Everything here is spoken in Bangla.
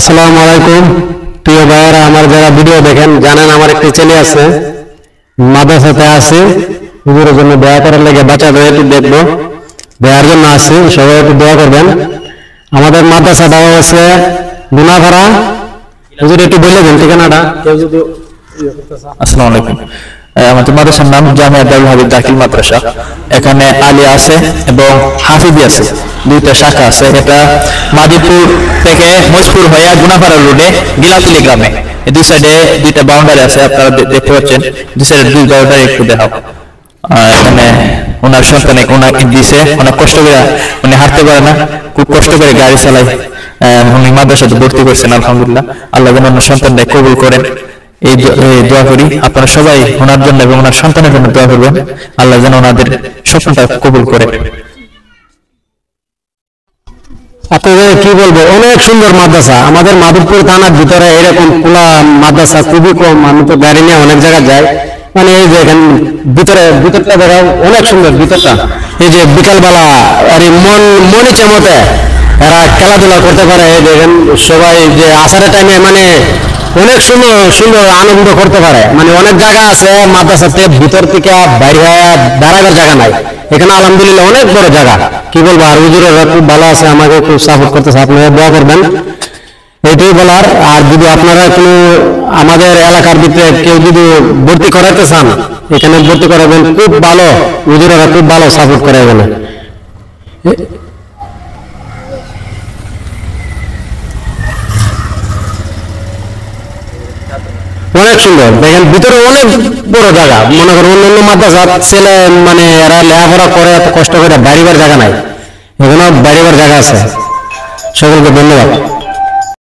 আসসালামু আলাইকুম প্রিয় ভাইয়েরা, আমার যারা ভিডিও দেখেন জানেন আমার একটি ছেলে আছে, মাদ্রাসাতে আছে। হুজুরের জন্য দোয়া করার লেগে বাচ্চাদের একটু দেখবো, দেওয়ার জন্য আসি, সবাই একটু দোয়া করবেন। আমাদের মাদ্রাসাটা হচ্ছে গুনাভাড়া। হুজুর একটু বলে দেন ঠিকানাটা। আসসালামু আলাইকুম। আমাদের মাদ্রাসার নাম জামিয়া দারুল হাদিস দাখিল মাদ্রাসা। এখানে আলিয়া আছে এবং হাফিজি আছে, দুইটা শাখা আছে। এটা মাদিপুর থেকে মজপুর হয়ে গুনাপাড়া রোডে গিলাতুলি গ্রামে, এই দুই সাইডে দুইটা বাউন্ডারি আছে, আপনারা দেখতে পাচ্ছেন। দুই সাইডে দুই বাউন্ডারি একটু দেখাও। এখানে ওনার সন্তান ওনাকে দিছে, অনেক কষ্ট করে, উনি হাঁটতে পারে না, খুব কষ্ট করে গাড়ি চালায়। উনি মাদ্রাসাতে ভর্তি করছেন, আলহামদুলিল্লাহ। আল্লাহ যেন ওনার সন্তানকে কবুল করেন, এই দোয়া করি। আপনারা সবাই ওনার জন্য এবং ওনার সন্তানের জন্য দোয়া করবেন, আল্লাহ যেন ওনাদের স্বপ্নটা কবুল করে। আপনাদের কি বলবো, অনেক সুন্দর মাদ্রাসা। আমাদের মাধবপুর থানার ভিতরে এরকম খোলা মাদ্রাসা খুবই কম। আমি তো গাড়ি নিয়ে অনেক জায়গায় যাই, মানে এই যে এখানে ভিতরটা দেখাও, অনেক সুন্দর ভিতরটা। এই যে বিকালবেলা আর মনে চমতে এরা খেলাধুলা করতে পারে। এই দেখেন সবাই যে আসারের টাইমে মানে অনেক সুন্দর সুন্দর আনন্দ করতে পারে। মানে অনেক জায়গা আছে মাদ্রাসাতে ভিতর থেকে বাইরে দাঁড়াবার জায়গা নাই। এখানে আলহামদুলিল্লাহ অনেক বড় জায়গা, কি বলবো। আর হুজুরেরা খুব ভালো আছে, আমাকে খুব সাপোর্ট করতেছে। আপনারা দোয়া করবেন, এটাই বলার। আর যদি আপনারা কোনো আমাদের এলাকার ভিতরে কেউ যদি ভর্তি করাতে চান, এখানে ভর্তি করাবেন, খুব ভালো। হুজুরেরা খুব ভালো সাপোর্ট করে এখানে। অনেক সুন্দর, দেখেন ভিতরে অনেক বড় জায়গা। মনে করেন অন্যান্য মাদ্রাসা ছেলে মানে এরা লেখাপড়া করে এত কষ্ট করে বাড়িবার জায়গা নাই, এখানে বাড়িবার জায়গা আছে। সকলকে ধন্যবাদ।